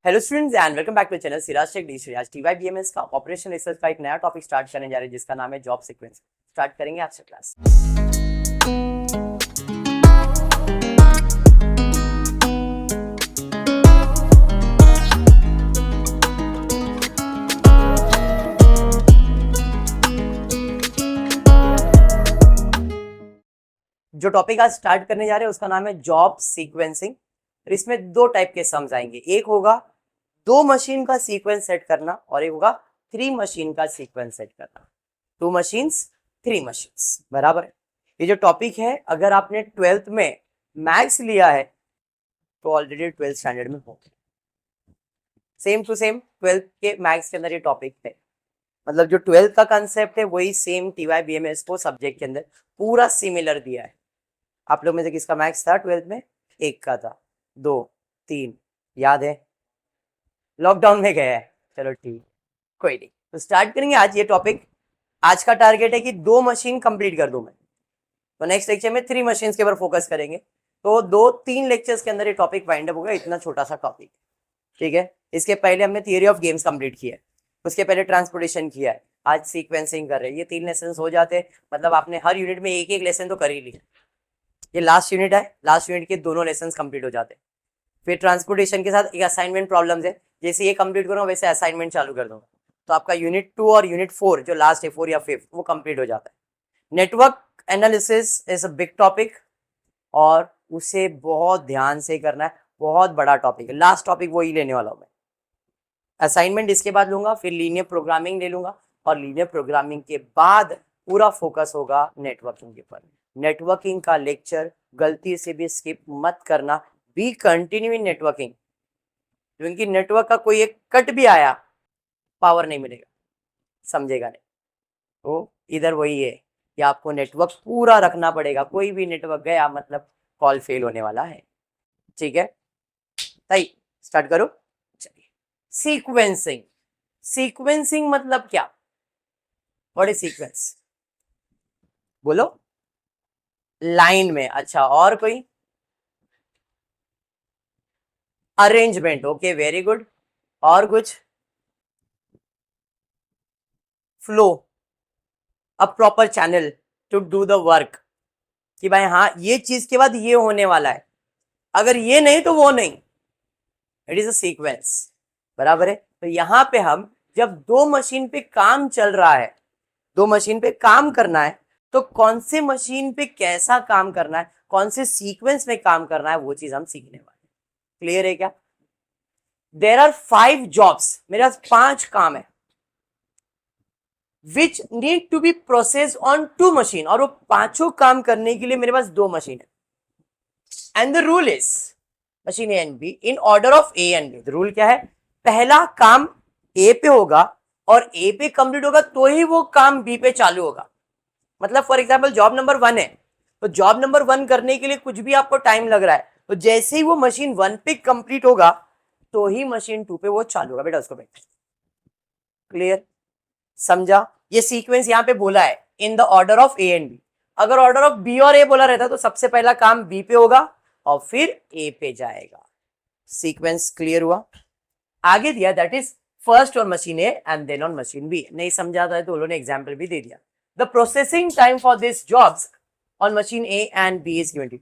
Hello students and welcome back to channel Siraj tech the Siraj TYBMS का operation research का एक नया टॉपिक स्टार्ट करने जा रहे हैं जिसका नाम है जॉब सीक्वेंस। स्टार्ट करेंगे आज से क्लास। जो टॉपिक आज स्टार्ट करने जा रहे हैं उसका नाम है जॉब सीक्वेंसिंग। इसमें दो टाइप के सम्स आएंगे, एक होगा 2 मशीन का सीक्वेंस सेट करना और एक होगा 3 मशीन का सीक्वेंस सेट करना। 2 मशीन्स 3 मशीन्स बराबर है। ये जो टॉपिक है अगर आपने 12th में मैथ्स लिया है तो ऑलरेडी 12th स्टैंडर्ड में हो, सेम टू सेम 12th के मैथ्स के अंदर ये टॉपिक है। मतलब जो 12th का कंसेप्ट है वही सेम टीवाईबीएमएस को सब्जेक्ट के अंदर पूरा सिमिलर दिया है। आप लोग में से किसका मैथ्स था 12th में? एक का था, 2, 3 याद है? लॉकडाउन में गया है, चलो ठीक, कोई नहीं। तो स्टार्ट करेंगे आज ये टॉपिक। आज का टारगेट है कि 2 मशीन कंप्लीट कर दूं मैं, तो नेक्स्ट लेक्चर में 3 मशीन्स के ऊपर फोकस करेंगे। तो 2-3 लेक्चर्स के अंदर ये टॉपिक वाइंड अप होगा, इतना छोटा सा टॉपिक, ठीक है। इसके पहले हमने थियरी ऑफ गेम्स कंप्लीट किया है, उसके पहले ट्रांसपोर्टेशन किया है, आज सीक्वेंसिंग कर रहे हैं। ये 3 लेसन हो जाते, मतलब आपने हर यूनिट में एक एक लेसन तो कर ही लिया। ये लास्ट यूनिट है, लास्ट यूनिट के दोनों लेसन कंप्लीट हो जाते। फिर ट्रांसपोर्टेशन के साथ एक असाइनमेंट प्रॉब्लम्स है, जैसे ये कंप्लीट करूँगा वैसे असाइनमेंट चालू कर दूंगा, तो आपका यूनिट 2 और यूनिट 4 जो लास्ट है 4 या 5 वो कंप्लीट हो जाता है। Network analysis is a big topic और उसे बहुत ध्यान से करना है, बहुत बड़ा टॉपिक है। लास्ट टॉपिक वही लेने वाला हूँ मैं। असाइनमेंट इसके बाद लूंगा, फिर लीनियर प्रोग्रामिंग ले लूंगा और लीनियर प्रोग्रामिंग के बाद पूरा फोकस होगा नेटवर्किंग के ऊपर। नेटवर्किंग का लेक्चर गलती से भी स्किप मत करना, बी कंटिन्यू इन नेटवर्किंग, क्योंकि नेटवर्क का कोई एक कट भी आया पावर नहीं मिलेगा, समझेगा नहीं। तो इधर वही है कि आपको नेटवर्क पूरा रखना पड़ेगा, कोई भी नेटवर्क गया मतलब कॉल फेल होने वाला है, ठीक है। सही, स्टार्ट करो। चलिए, सीक्वेंसिंग। सीक्वेंसिंग मतलब क्या? What is sequence? बोलो। लाइन में, अच्छा, और कोई? Arrangement, okay very good. और कुछ? Flow, a proper channel to do the work, कि भाई हाँ ये चीज के बाद ये होने वाला है, अगर ये नहीं तो वो नहीं, इट इज अ सीक्वेंस, बराबर है। तो यहां पे हम जब 2 मशीन पे काम चल रहा है, 2 मशीन पे काम करना है, तो कौन से मशीन पे कैसा काम करना है, कौन से सीक्वेंस में काम करना है, वो चीज हम सीखने वाले हैं। क्लियर है क्या? देयर आर 5 जॉब्स, मेरे पास 5 काम है which need to be process on 2 machine, और वो पांचों काम करने के लिए मेरे पास 2 मशीन है। And the rule is machine A and B in order of A and B. Rule क्या है? पहला काम ए पे होगा और ए पे कंप्लीट होगा तो ही वो काम बी पे चालू होगा। मतलब फॉर एग्जाम्पल जॉब नंबर 1 है, तो जॉब नंबर 1 करने के लिए कुछ भी आपको टाइम लग रहा है, तो जैसे ही वो मशीन 1 पे कंप्लीट होगा तो ही मशीन 2 पे वो चालू होगा। बेटा उसको बैठ, क्लियर, समझा? ये सीक्वेंस यहां पे बोला है in the order of A and B. अगर ऑर्डर ऑफ बी और ए बोला रहता तो सबसे पहला काम बी पे होगा और फिर ए पे जाएगा। सीक्वेंस क्लियर हुआ? आगे दिया that is first on machine A and then on machine B. नहीं समझा था तो उन्होंने एग्जाम्पल भी दे दिया। The processing time for this jobs on machine A and B is given to.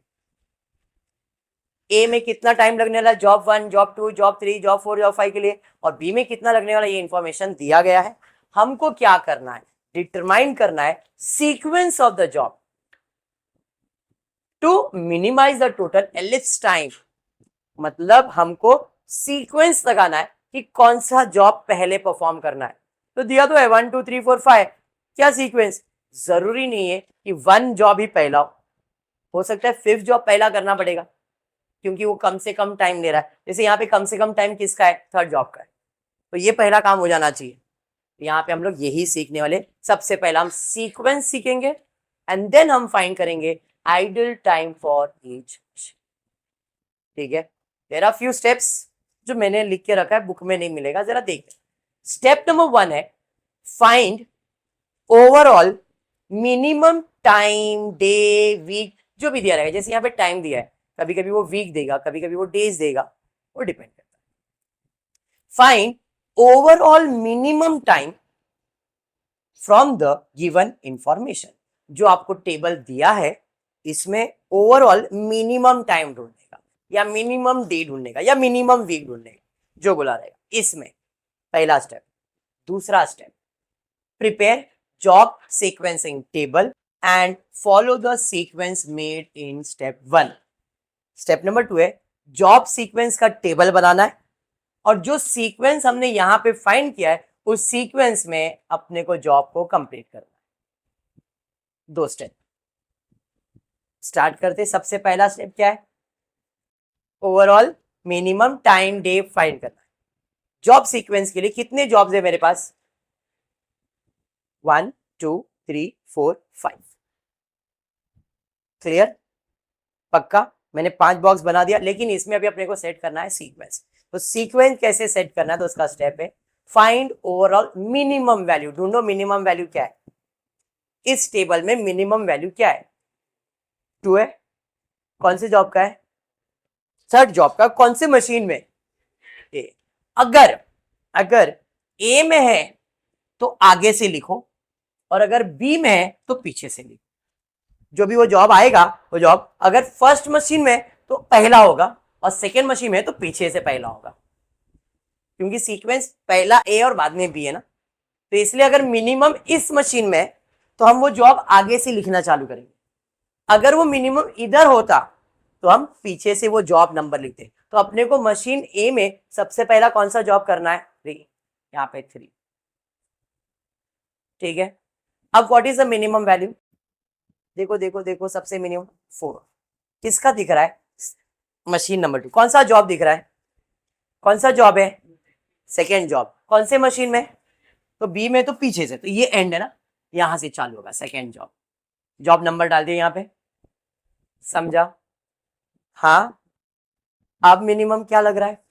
A में कितना टाइम लगने वाला है job 1, job 2, job 3, job 4, job 5 के लिए, और बी में कितना लगने वाला, ये इंफॉर्मेशन दिया गया है। हमको क्या करना है? डिटरमाइन करना है sequence of the job to minimize the total elapse time. मतलब हमको सीक्वेंस लगाना है कि कौन सा जॉब पहले परफॉर्म करना है। तो दिया तो है 1 2 3 4 5, क्या सीक्वेंस? जरूरी नहीं है कि 1 जॉब ही पहला हो सकता है 5th जॉब पहला करना पड़ेगा, क्योंकि वो कम से कम टाइम ले रहा है। जैसे यहाँ पे कम से कम टाइम किसका है? 3rd जॉब का है, तो ये पहला काम हो जाना चाहिए। यहाँ पे हम लोग यही सीखने वाले। सबसे पहला हम सीक्वेंस सीखेंगे एंड देन हम फाइंड करेंगे आइडल टाइम फॉर ईच, ठीक है। देयर आर फ्यू स्टेप्स जो मैंने लिख के रखा है, बुक में नहीं मिलेगा, जरा देख। स्टेप नंबर 1 है find overall minimum time, day, week, जो भी दिया रहेगा। जैसे यहाँ पे टाइम दिया है, कभी कभी वो वीक देगा, कभी कभी वो डेज देगा, वो डिपेंड करता है। Find overall minimum time from the given information. जो आपको टेबल दिया है इसमें ओवरऑल मिनिमम टाइम ढूंढने का या मिनिमम डे ढूंढने का या मिनिमम वीक ढूंढने का जो बोला रहेगा। इसमें पहला स्टेप। दूसरा step, prepare job sequencing table and follow the sequence made in step 1। Step number 2 है जॉब सीक्वेंस का टेबल बनाना है और जो सीक्वेंस हमने यहां पे फाइंड किया है उस सीक्वेंस में अपने को जॉब को कंप्लीट करना है। 2 स्टेप स्टार्ट करते। सबसे पहला स्टेप क्या है? Overall minimum time day find करना है। जॉब सीक्वेंस के लिए कितने जॉब्स है मेरे पास? 1 2 3 4 5। क्लियर? पक्का? मैंने 5 बॉक्स बना दिया, लेकिन इसमें अभी अपने को सेट करना है सीक्वेंस। तो सीक्वेंस कैसे सेट करना है? तो उसका स्टेप है फाइंड ओवरऑल मिनिमम वैल्यू। ढूंढो मिनिमम वैल्यू क्या है। इस टेबल में मिनिमम वैल्यू क्या है? 2 है। कौन से जॉब का है? थर्ड जॉब का। कौन से मशीन में? ए। अगर ए में है तो आगे से लिखो और अगर बी में है तो पीछे से लिखो। जो भी वो जॉब आएगा, वो जॉब अगर फर्स्ट मशीन में तो पहला होगा और सेकेंड मशीन में तो पीछे से पहला होगा, क्योंकि सीक्वेंस पहला ए और बाद में बी है ना। तो इसलिए अगर मिनिमम इस मशीन में तो हम वो जॉब आगे से लिखना चालू करेंगे। अगर वो मिनिमम इधर होता तो हम पीछे से वो जॉब नंबर लिखते। तो अपने को मशीन ए में सबसे पहला कौन सा जॉब करना है? 3। यहाँ पे 3। ठीक है। अब what is the minimum value? देखो देखो देखो, सबसे मिनिमम 4 किसका दिख रहा है? Machine number 2। कौन सा जॉब दिख रहा है? कौन सा जॉब है? Second job. कौन से मशीन में? तो बी में तो पीछे से, तो ये एंड है ना, यहां से चालू होगा सेकेंड जॉब। जॉब नंबर डाल दिया यहाँ पे। समझा? हाँ। अब मिनिमम क्या लग रहा है?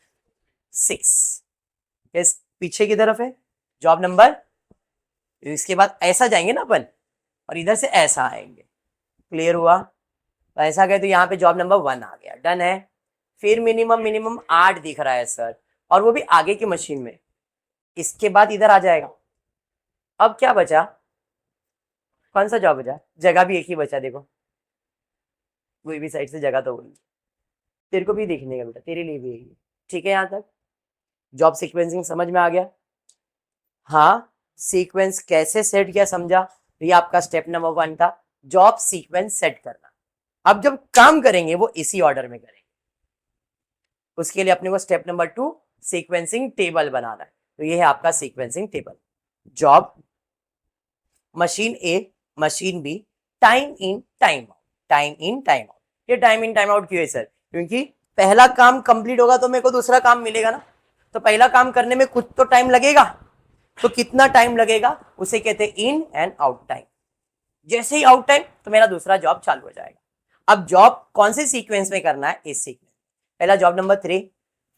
6। इस पीछे की तरफ है जॉब नंबर। इसके बाद ऐसा जाएंगे ना अपन और इधर से ऐसा आएंगे। क्लियर हुआ? तो ऐसा गए तो यहाँ पे जॉब नंबर 1 आ गया। डन है। फिर मिनिमम 8 दिख रहा है सर, और वो भी आगे की मशीन में। इसके बाद इधर आ जाएगा। अब क्या बचा? कौन सा जॉब बचा? जगह भी एक ही बचा। देखो कोई भी साइड से जगह तो वही। तेरे को भी देखने का बेटा, तेरे लिए भी यही। ठीक है? यहाँ तक जॉब सीक्वेंसिंग समझ में आ गया? हाँ। सीक्वेंस कैसे सेट किया समझा? ये आपका स्टेप नंबर 1 था, जॉब सीक्वेंस सेट करना। अब जब काम करेंगे वो इसी ऑर्डर में करेंगे। उसके लिए अपने को स्टेप नंबर 2 सीक्वेंसिंग टेबल बनाना है। तो ये है आपका sequencing table. Job, machine A, machine B, time in time out, time in time out. ये टाइम इन टाइम आउट क्यों है सर? क्योंकि पहला काम कंप्लीट होगा तो मेरे को दूसरा काम मिलेगा ना। तो पहला काम करने में कुछ तो टाइम लगेगा, तो कितना टाइम लगेगा उसे कहते हैं इन एंड आउट टाइम। जैसे ही आउट टाइम तो मेरा दूसरा जॉब चालू हो जाएगा। अब जॉब कौन से सीक्वेंस में करना है? इस सीक्वेंस। पहला जॉब नंबर 3,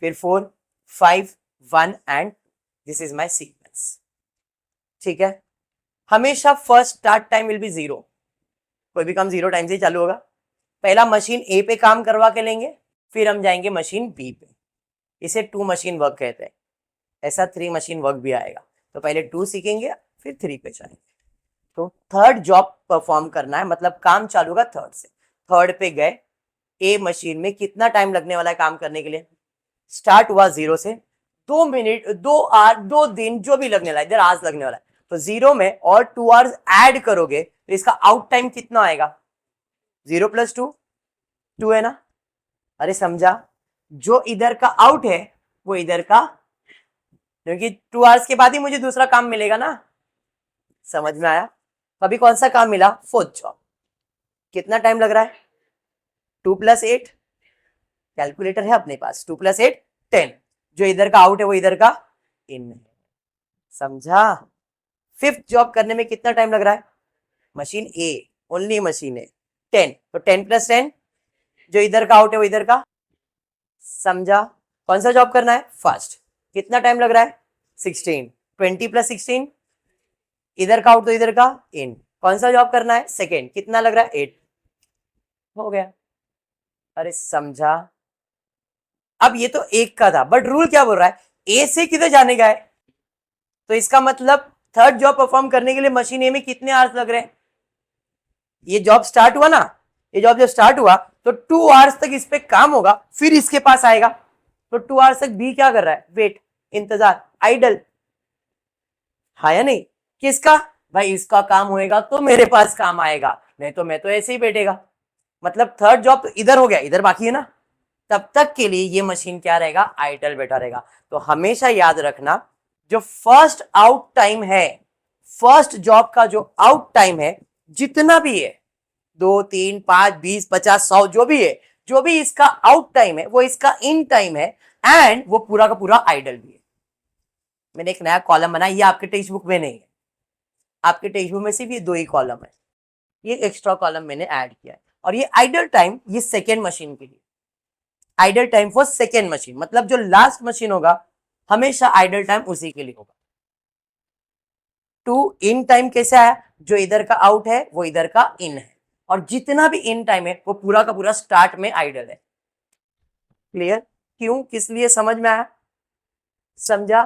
फिर 4 5 1 and this is my sequence. ठीक है। हमेशा first start time will be 0। कोई भी काम 0 टाइम से ही चालू होगा। पहला मशीन ए पे काम करवा के लेंगे, फिर हम जाएंगे मशीन बी पे। इसे 2 मशीन वर्क कहते हैं। ऐसा 3 मशीन वर्क भी आएगा। तो पहले 2 सीखेंगे फिर 3 पे जाएंगे। तो थर्ड जॉब परफॉर्म करना है, मतलब काम चालू होगा थर्ड से। थर्ड पे गए, ए मशीन में कितना टाइम लगने वाला है काम करने के लिए? स्टार्ट हुआ 0 से, 2 मिनट 2 आवर 2 दिन जो भी लगने वाला है, इधर आज लगने वाला है। तो 0 में और 2 आवर्स ऐड करोगे तो इसका आउट टाइम कितना आएगा? 0 + 2 2 है ना। अरे समझा? जो इधर का आउट है वो इधर का, क्योंकि 2 आवर्स के बाद ही मुझे दूसरा काम मिलेगा ना। समझ में आया? अभी कौन सा काम मिला? Fourth job. कितना टाइम लग रहा है? 2 + 8, कैलकुलेटर है अपने पास। 2 + 8 10। जो इधर का आउट है वो इधर का इन है। समझा? फिफ्थ जॉब करने में कितना टाइम लग रहा है? मशीन ए, ओनली मशीन है, 10। तो 10 + 10, जो इधर का आउट है वो इधर का। समझा? कौन सा जॉब करना है? फर्स्ट। कितना टाइम लग रहा है? 16। 20 + 16, इधर का आउट तो इधर का इन। कौन सा जॉब करना है? सेकेंड। कितना लग रहा है? 8। हो गया। अरे समझा? अब ये तो एक का था, बट रूल क्या बोल रहा है? ए से किधर जाने का है, तो इसका मतलब थर्ड जॉब परफॉर्म करने के लिए मशीन ए में कितने आवर्स लग रहे हैं? ये जॉब स्टार्ट हुआ ना, ये जॉब जब स्टार्ट हुआ तो 2 आवर्स तक इस पे काम होगा, फिर इसके पास आएगा। तो 2 आवर्स तक बी क्या कर रहा है? वेट, इंतजार, आइडल। हाँ या नहीं? किसका? भाई इसका काम होएगा तो मेरे पास काम आएगा, नहीं तो मैं तो ऐसे ही बैठेगा। मतलब थर्ड जॉब तो इधर हो गया, इधर बाकी है ना, तब तक के लिए ये मशीन क्या रहेगा? आइडल बैठा रहेगा। तो हमेशा याद रखना, जो फर्स्ट आउट टाइम है, फर्स्ट जॉब का जो आउट टाइम है, जितना भी है 2, 3, 5, 20, 50, 100 जो भी है, जो भी इसका आउट टाइम है वो इसका इन टाइम है, एंड वो पूरा का पूरा आइडल भी है। मैंने एक नया कॉलम बनाया, ये आपके टेक्स्ट बुक में नहीं है, आपके टेक्स्ट बुक में सिर्फ ये 2 ही कॉलम है, ये एक्स्ट्रा कॉलम मैंने ऐड किया है। और ये आइडल टाइम, ये सेकेंड मशीन के लिए, idol time for second machine, मतलब जो लास्ट मशीन होगा हमेशा आइडल टाइम उसी के लिए होगा। टू इन टाइम कैसे आया? जो इधर का आउट है वो इधर का इन है, और जितना भी इन टाइम है वो पूरा का पूरा स्टार्ट में आइडल है। क्लियर? क्यों, किस लिए, समझ में आया? समझा?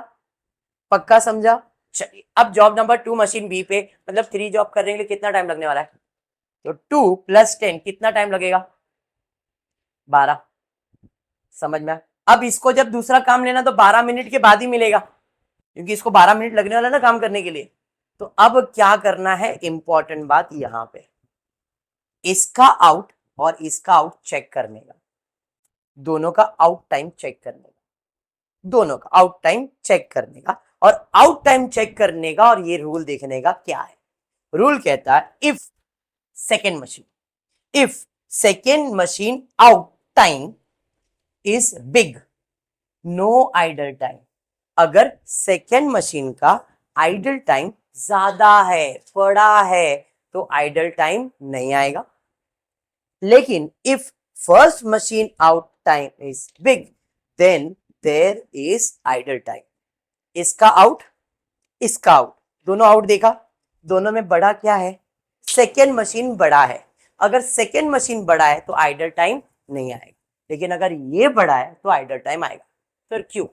पक्का समझा? चलिए अब जॉब नंबर 2 मशीन बी पे, मतलब 3 जॉब करने के लिए कितना टाइम लगने वाला है? तो 2 + 10 कितना टाइम लगेगा? 12। समझ में आया? अब इसको जब दूसरा काम लेना तो 12 मिनट के बाद ही मिलेगा, क्योंकि इसको 12 मिनट लगने वाला ना काम करने के लिए। तो अब क्या करना है, इंपॉर्टेंट बात यहां पे, इसका आउट और इसका आउट चेक करने का, दोनों का आउट टाइम चेक करने का, दोनों का आउट टाइम चेक करने का, और आउट टाइम चेक करने का, और ये रूल देखने का क्या है। रूल कहता है if second machine out time is big, no idle time. अगर सेकेंड मशीन का आइडल टाइम ज्यादा है, बड़ा है, तो आइडल टाइम नहीं आएगा। लेकिन if first machine out time is big, then there is idle time. इसका आउट, इसका आउट, दोनों आउट देखा, दोनों में बड़ा क्या है? सेकेंड मशीन बड़ा है। अगर सेकेंड मशीन बड़ा है तो आइडल टाइम नहीं आएगा, लेकिन अगर ये बड़ा है तो आइडल टाइम आएगा। फिर क्यों?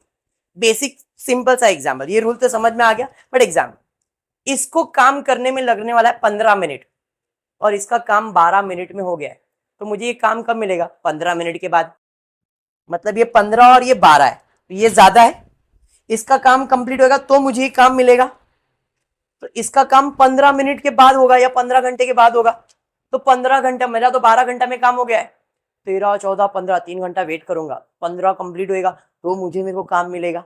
बेसिक सिंपल सा एग्जाम्पल, ये रूल तो समझ में आ गया, बट एग्जाम्पल, इसको काम करने में लगने वाला है 15 मिनट, और इसका काम 12 मिनट में हो गया है, तो मुझे ये काम कब मिलेगा? 15 मिनट के बाद। मतलब ये 15 और ये 12 है, तो ये ज्यादा है, इसका काम कंप्लीट होगा तो मुझे ये काम मिलेगा। तो इसका काम 15 मिनट के बाद होगा या 15 घंटे के बाद होगा, तो 15 घंटा, मेरा तो 12 घंटा में काम हो गया है, 13, 14, 15, 3 घंटा वेट करूंगा, 15 कंप्लीट होएगा तो मुझे मेरे को काम मिलेगा।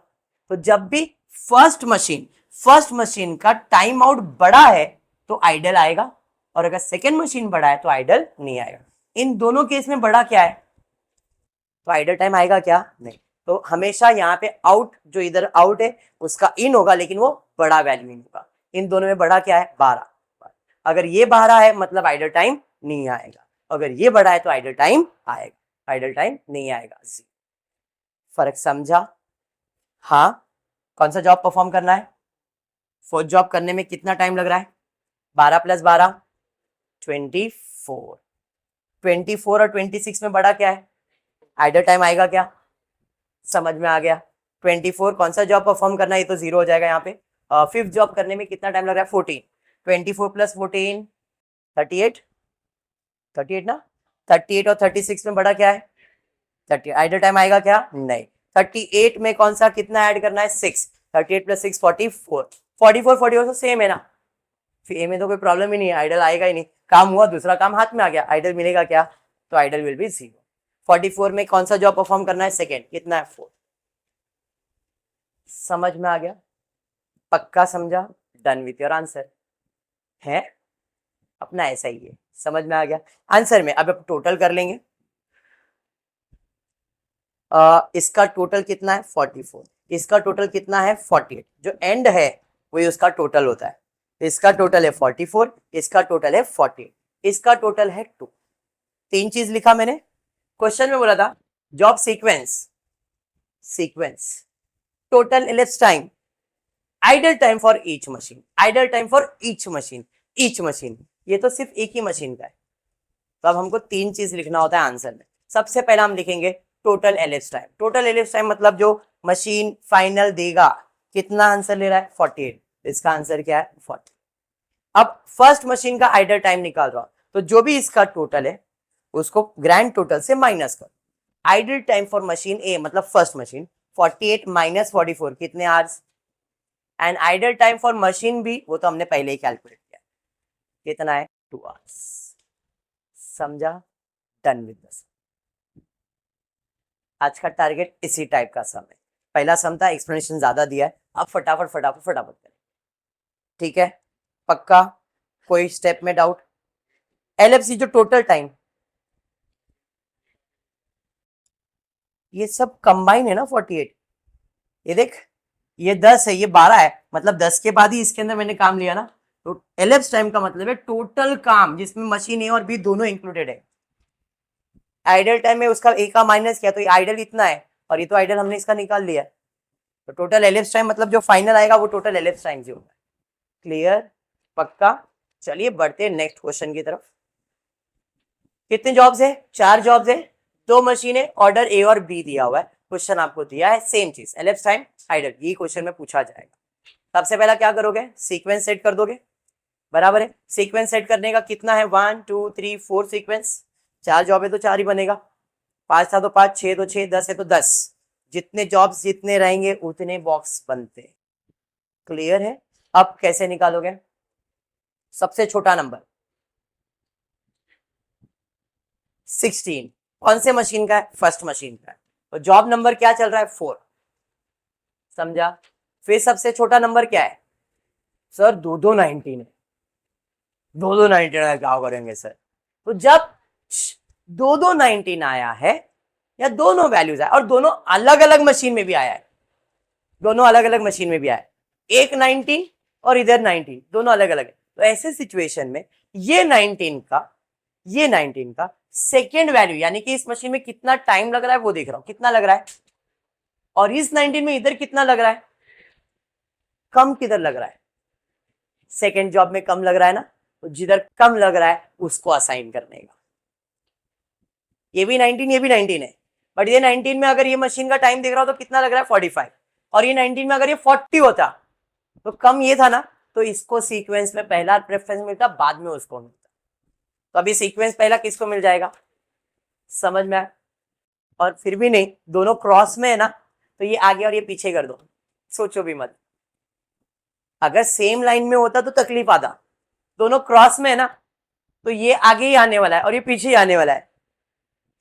तो जब भी फर्स्ट मशीन का टाइम आउट बड़ा है तो आइडल आएगा, और अगर सेकेंड मशीन बड़ा है तो आइडल नहीं आएगा। इन दोनों केस में बड़ा क्या है, तो आइडल टाइम आएगा क्या? नहीं। तो हमेशा यहाँ पे आउट, जो इधर आउट है उसका इन होगा, लेकिन वो बड़ा वैल्यू इन होगा। इन दोनों में बड़ा क्या है? 12। अगर ये 12 है मतलब आइडल टाइम नहीं आएगा, अगर ये बड़ा है तो आइडल टाइम आएगा, आइडल टाइम नहीं आएगा। फर्क समझा? हाँ। कौन सा जॉब परफॉर्म करना है? फोर्थ जॉब करने में कितना टाइम लग रहा है? 12 + 12 24। 24 और 26 में बड़ा क्या है? आइडल टाइम आएगा क्या? समझ में आ गया? 24 कौन सा जॉब परफॉर्म करना है, ये तो 0 हो जाएगा यहाँ पे। फिफ्थ जॉब करने में कितना टाइम लग रहा है? 14। 24 + 14 38, 38 ना, 38 और 36 में बड़ा क्या है? 30। आइडल टाइम आएगा क्या? नहीं। 38 में कौन सा कितना ऐड करना है? 6। 38 + 6 44। 44 तो सेम है ना, फिर ए में तो कोई प्रॉब्लम ही नहीं है, आइडल आएगा ही नहीं। काम हुआ, दूसरा काम हाथ में आ गया, आइडल मिलेगा क्या? तो आइडल विल बी 0। 44 में कौन सा जॉब परफॉर्म करना है? सेकेंड, कितना है? 4। समझ में आ गया? पक्का समझा? डन विथ योर आंसर है, अपना ऐसा ही है, समझ में आ गया? आंसर में अब टोटल कर लेंगे। इसका टोटल कितना है? 44। इसका टोटल कितना है? 48। जो एंड है वही उसका टोटल होता है। इसका टोटल है 44, इसका टोटल है 48, इसका टोटल है 2। 3 चीज लिखा मैंने। क्वेश्चन में बोला था job sequence total elapsed time, idol time for each machine, idol time for each machine, ये तो सिर्फ एक ही मशीन का है। तो अब हमको 3 चीज लिखना होता है आंसर में। सबसे पहला हम लिखेंगे total elapsed time. Total elapsed time मतलब जो मशीन फाइनल देगा कितना आंसर ले रहा है 48, इसका आंसर क्या है 40। अब फर्स्ट मशीन का आइडल टाइम निकाल रहा हूं, तो जो भी इसका टोटल है उसको ग्रैंड टोटल से माइनस कर। Idle time for machine A मतलब फर्स्ट मशीन 48 माइनस 44 कितने hours, and idle time for machine B वो तो हमने पहले ही कैलकुलेट किया कितना है 2 आवर्स। समझा? Done with this. आज का टारगेट इसी टाइप का सम है। पहला सम था, एक्सप्लेनेशन ज्यादा दिया है, अब फटाफट फटाफट फटाफट करें। ठीक है, पक्का? कोई स्टेप में डाउट? एलएफसी जो टोटल टाइम, ये सब कंबाइन है ना 48, ये देख ये 10 है ये 12 है, मतलब 10 के बाद ही इसके अंदर मैंने काम लिया ना। तो एलएप्स टाइम का मतलब है टोटल काम जिसमें मशीन ए और बी दोनों इंक्लूडेड है। आइडल टाइम में उसका ए का माइनस किया तो ये आइडल इतना है, और ये तो आइडल हमने इसका निकाल लिया। तो टोटल एलएप्स टाइम मतलब जो फाइनल आएगा वो टोटल एलएप्स टाइम से होगा। क्लियर? पक्का? चलिए बढ़ते हैं नेक्स्ट क्वेश्चन की तरफ। कितने जॉब्स है? 4 जॉब्स है, 2 मशीन है, ऑर्डर ए और बी दिया हुआ है, क्वेश्चन आपको दिया है सेम चीज एलएप्स टाइम आइडल, ये क्वेश्चन में पूछा जाएगा। सबसे पहला क्या करोगे? सीक्वेंस सेट कर दोगे, बराबर है। सीक्वेंस सेट करने का कितना है 1 2 3 4 सीक्वेंस, 4 जॉब है तो 4 ही बनेगा, 5 था तो 5, 6 तो 6, 10 है तो 10, जितने जॉब्स जितने रहेंगे उतने बॉक्स बनते। क्लियर है? अब कैसे निकालोगे? सबसे छोटा नंबर 16 कौन से मशीन का है? फर्स्ट मशीन का है, तो जॉब नंबर क्या चल रहा है 4। समझा? फिर सबसे छोटा नंबर क्या है? सर 2 2 19 है, 2 2 19 है, क्या करेंगे सर? तो जब 2 2 19 आया है या दोनों वैल्यूज आए और दोनों अलग अलग मशीन में भी आया है, दोनों अलग अलग मशीन में भी आया है, एक 19 और इधर 19 दोनों अलग अलग है, तो ऐसे सिचुएशन में ये 19 का सेकेंड वैल्यू यानी कि इस मशीन में कितना टाइम लग रहा है वो देख रहा हूं, कितना लग रहा है, और इस 19 में इधर कितना लग रहा है, कम किधर लग रहा है? सेकेंड जॉब में कम लग रहा है ना, तो जिधर कम लग रहा है उसको असाइन करने का। ये भी 19 ये भी 19 है, बट ये 19 में अगर ये मशीन का टाइम देख रहा हो तो कितना लग रहा है 45, और ये 19 में अगर ये 40 होता तो कम ये था ना, तो इसको सीक्वेंस में पहला प्रेफरेंस मिलता, बाद में उसको मिलता। तो अभी सीक्वेंस पहला किसको मिल जाएगा? समझ में आया? और फिर भी नहीं, दोनों क्रॉस में है ना, तो ये आगे और ये पीछे कर दो, सोचो भी मत। अगर सेम लाइन में होता तो तकलीफ आता, दोनों क्रॉस में है ना, तो ये आगे ही आने वाला है और ये पीछे ही आने वाला है,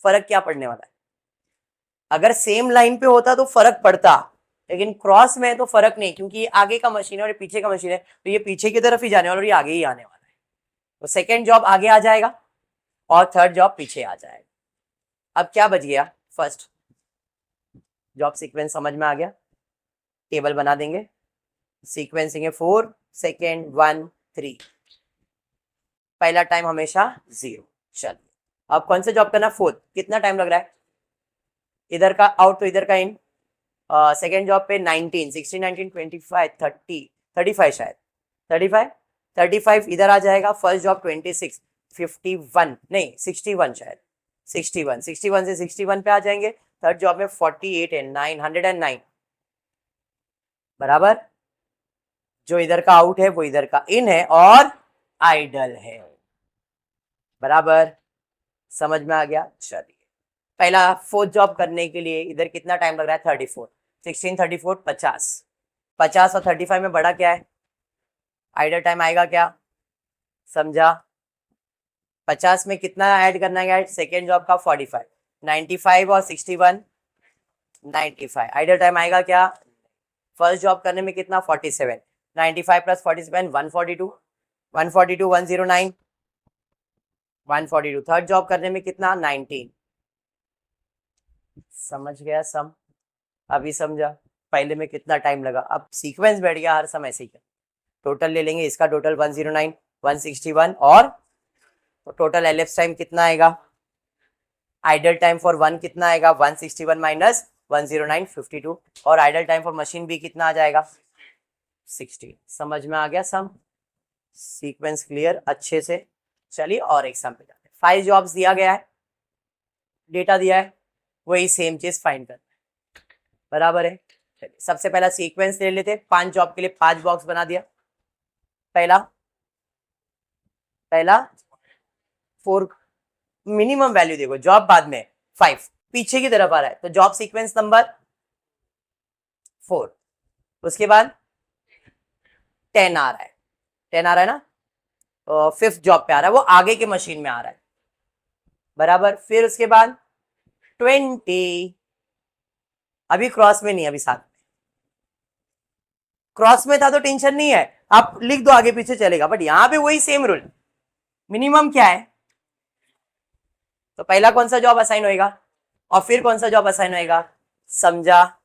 फर्क क्या पड़ने वाला है? अगर सेम लाइन पे होता तो फर्क पड़ता, लेकिन क्रॉस में है तो फर्क नहीं, क्योंकि ये आगे का मशीन है और ये पीछे का मशीन है, तो ये पीछे की तरफ ही जाने वाला और ये आगे ही आने वाला है, तो सेकेंड जॉब आगे आ जाएगा और थर्ड जॉब पीछे आ जाएगा। अब क्या बच गया? फर्स्ट जॉब सीक्वेंस समझ में आ गया? टेबल बना देंगे, सीक्वेंसिंग है 4, सेकेंड 1 3, पहला टाइम हमेशा 0। चलिए अब कौन से जॉब करना? फोर्थ, कितना टाइम लग रहा है? इधर का आउट तो इधर का इन, सेकेंड जॉब पे 19 16 19 25 30 35 शायद 35 इधर आ जाएगा, फर्स्ट जॉब 26 51 नहीं 61 शायद 61 से 61 पे आ जाएंगे, थर्ड जॉब में 48 है 909, बराबर। जो इधर का आउट है वो इधर का इन है और आइडल है, बराबर। समझ में आ गया? चलिए पहला फोर्थ जॉब करने के लिए इधर कितना टाइम लग रहा है 34 16 34 50 50 और 35 में बड़ा क्या है? आइडल टाइम आएगा क्या? समझा? 50 में कितना ऐड करना है? सेकेंड जॉब का 45 95 और 61 95 आइडल टाइम आएगा क्या? फर्स्ट जॉब करने में कितना 47 95 प्लस 47 142 142 109 142, थर्ड जॉब करने में कितना 19। समझ गया सम? अभी समझा पहले में कितना टाइम लगा? अब सीक्वेंस बैठ गया हर समय से। टोटल ले लेंगे, इसका टोटल 109 161 और टोटल एलएप्स टाइम कितना आएगा? आइडल टाइम फॉर 1 कितना आएगा? 161 माइनस 109 52, और आइडल टाइम फॉर मशीन भी कितना आ जाएगा? 60। समझ में आ गया सम? सीक्वेंस क्लियर अच्छे से? चलिए और एग्जाम्पल जाते हैं। 5 जॉब्स दिया गया है, डेटा दिया है, वही सेम चीज फाइंड करना है, बराबर है। चलिए सबसे पहला सीक्वेंस ले लेते, 5 जॉब के लिए 5 बॉक्स बना दिया। पहला 4 मिनिमम वैल्यू देखो, जॉब बाद में 5 पीछे की तरफ आ रहा है तो जॉब सीक्वेंस नंबर 4। उसके बाद 10 आ रहा है, 10 आ रहा है ना, 5th जॉब पे आ रहा है, वो आगे के मशीन में आ रहा है बराबर। फिर उसके बाद 20, अभी क्रॉस में नहीं, अभी साथ में, क्रॉस में था तो टेंशन नहीं है, आप लिख दो आगे पीछे चलेगा, बट यहां पे वही सेम रूल, मिनिमम क्या है, तो पहला कौन सा जॉब असाइन होएगा और फिर कौन सा जॉब असाइन होएगा, समझा,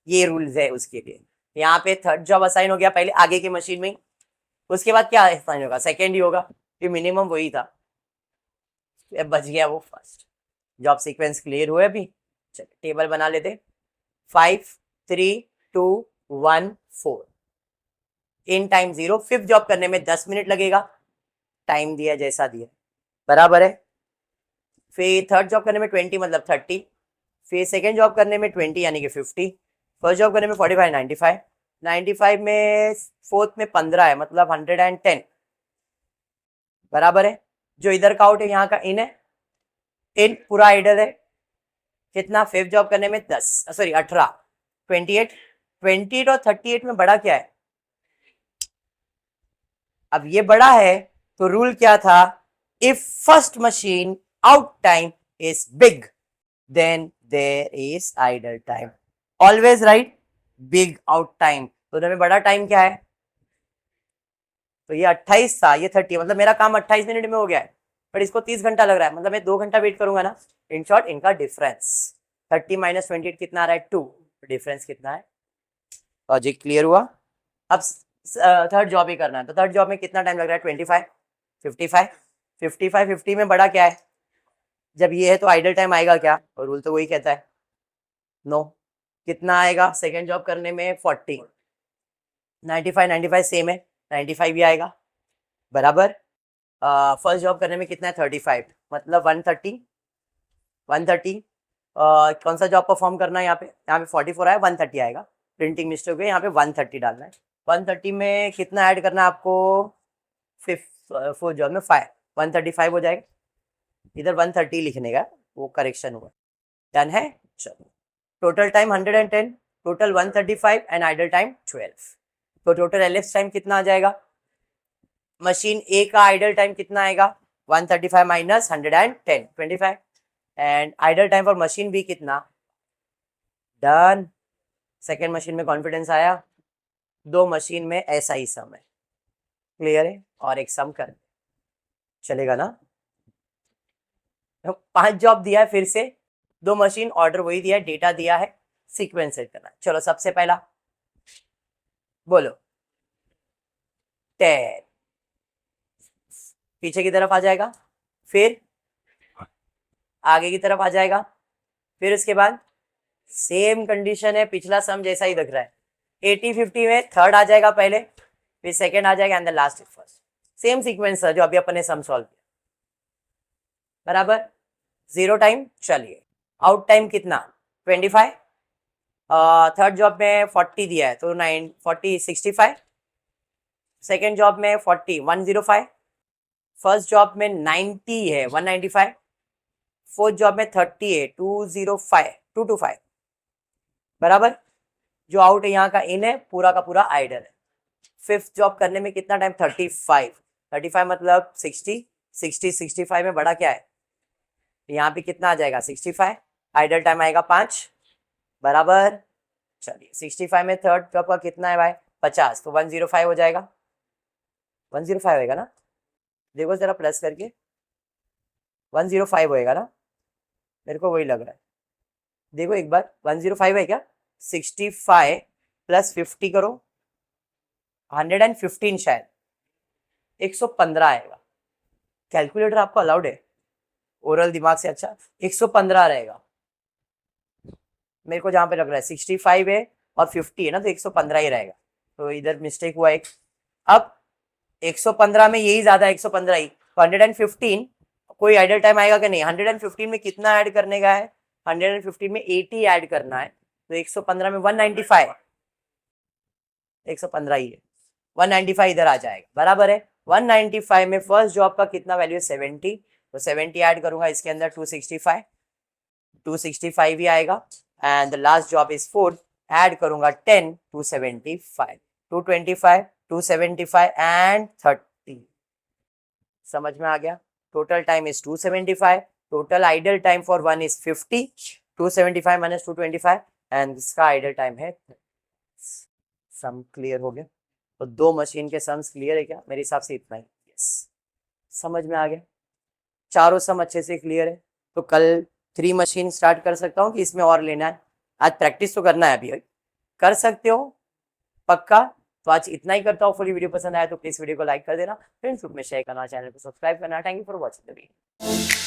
ये रूल्स है उसके लिए। यहाँ पे 3rd जॉब असाइन हो गया पहले आगे की मशीन में, उसके बाद क्या असाइन होगा, 2nd ही होगा, फिर मिनिमम वही था, बच गया वो 1st जॉब सीक्वेंस। क्लियर हुए अभी, चलिए टेबल बना लेते, 5 3 2 1 4, इन टाइम 0, 5th जॉब करने में 10 मिनट लगेगा, टाइम दिया जैसा दिया बराबर है। फिर 3rd जॉब करने में 20 मतलब 30, फिर 2nd जॉब करने में 20 यानी कि 50, 1st जॉब करने में 45 95, 95 में 4th में 15 है मतलब 110 बराबर है। जो इधर का आउट है यहाँ का इन है, इन पूरा आइडल है, कितना, 5th जॉब करने में 10 सॉरी 18 28, 28 और 38 में बड़ा क्या है, अब ये बड़ा है तो रूल क्या था, if first machine out time is big then there is idle time, always right, big out time, तो दोनों में बड़ा टाइम क्या है, तो ये 28 था, ये 30, मतलब मेरा काम 28 मिनट में हो गया है, बट इसको 30 घंटा लग रहा है, मतलब मैं 2 घंटा वेट करूंगा ना। इन शॉर्ट इनका डिफरेंस 30 माइनस 28 कितना आ रहा है, 2, डिफरेंस कितना है, लॉजिक क्लियर हुआ। अब 3rd जॉब ही करना है, तो 3rd जॉब में कितना टाइम लग रहा है, 25 55 55 50 में बड़ा क्या है, जब ये है तो आइडल टाइम आएगा क्या, और रूल तो वही कहता है, नो, कितना आएगा 2nd जॉब करने में 40, 95 95 सेम है, 95 ही आएगा बराबर। 1st जॉब करने में कितना है 35 मतलब 130 130, कौन सा जॉब परफॉर्म करना है, यहाँ पे 44 आया, 130 आएगा, प्रिंटिंग मिस्टेक हुई, यहाँ पे 130 डालना है, 130 में कितना ऐड करना है आपको, 4th जॉब में 5 135 हो जाएगा, इधर 130 लिखने का वो करेक्शन हुआ, डन है। चलो total time 110, total 135 and idle time 12, तो टोटल एलिप्स टाइम कितना आ जाएगा, मशीन ए का आइडल टाइम कितना आएगा, 135 minus 110 25, and idle time for machine B कितना, डन। 2nd मशीन में कॉन्फिडेंस आया, 2 मशीन में ऐसा ही सम है, क्लियर है, और एक सम कर चलेगा ना। 5 जॉब दिया है, फिर से 2 मशीन, ऑर्डर वही दिया है, डेटा दिया है, सीक्वेंस सेट करना है। चलो सबसे पहला बोलो 10, पीछे की तरफ आ जाएगा, फिर आगे की तरफ आ जाएगा, फिर उसके बाद सेम कंडीशन है, पिछला सम जैसा ही दिख रहा है, 80 50 में 3rd आ जाएगा पहले, फिर 2nd आ जाएगा and the last is 1st, same sequence है जो अभी अपन ने सम सॉल्व किया बराबर। 0 टाइम, चलिए आउट टाइम कितना 25, 3rd जॉब में 40 दिया है तो 40 65, 2nd जॉब में 40 105, 1st जॉब में 90 है 195, 4th जॉब में 30 है 225 बराबर। जो आउट है यहाँ का इन है, पूरा का पूरा आइडल है। 5th जॉब करने में कितना टाइम 35 मतलब 65 में बड़ा क्या है, यहाँ पे कितना आ जाएगा 65, आइडल टाइम आएगा 5 बराबर। चलिए 65 में 3rd जॉब का कितना है भाई 50, तो 105 हो जाएगा, 105 होएगा ना, देखो जरा प्लस करके 105 होएगा ना, मेरे को वही लग रहा है, देखो एक बार 105 है क्या, 65 प्लस 50 करो 115 शायद 115 आएगा, कैलकुलेटर आपको अलाउड है, ओरल दिमाग से अच्छा 115 रहेगा, मेरे को जहां पे लग रहा है 65 है और 50 है ना, तो 115 ही रहेगा, तो इधर मिस्टेक हुआ एक। अब 115 में यही ज्यादा 115 ही, तो 115 कोई आइडल टाइम आएगा कि नहीं, 115 में कितना ऐड करने का है, 115 में 80 ऐड करना है, तो 115 में 195, 115 ही है, 195 इधर आ जाएगा, बराबर है। 195 में फर्स्ट जॉब का कितना वैल्यू है 70, तो 70 ऐड करूंगा इसके अंदर 265, 265 ही आएगा। And the last job is 4, add करूंगा 10, 275, 225, 275 एंड 30। समझ में आ गया? Total time is 275, total idol time for one is 50, 275 minus 225 and इसका आइडल टाइम है। सम क्लियर हो गया? तो दो मशीन के सम्स क्लियर है क्या? मेरे हिसाब से इतना ही। यस, समझ में आ गया? चारों सम अच्छे से क्लियर है। तो कल 3 मशीन स्टार्ट कर सकता हूँ कि इसमें और लेना है? आज प्रैक्टिस तो करना है, अभी कर सकते हो पक्का। तो आज इतना ही करता हूँ। फुली वीडियो पसंद आया तो प्लीज वीडियो को लाइक कर देना, फ्रेंड्स ग्रुप में शेयर करना, चैनल को सब्सक्राइब करना। Thank you for watching the video.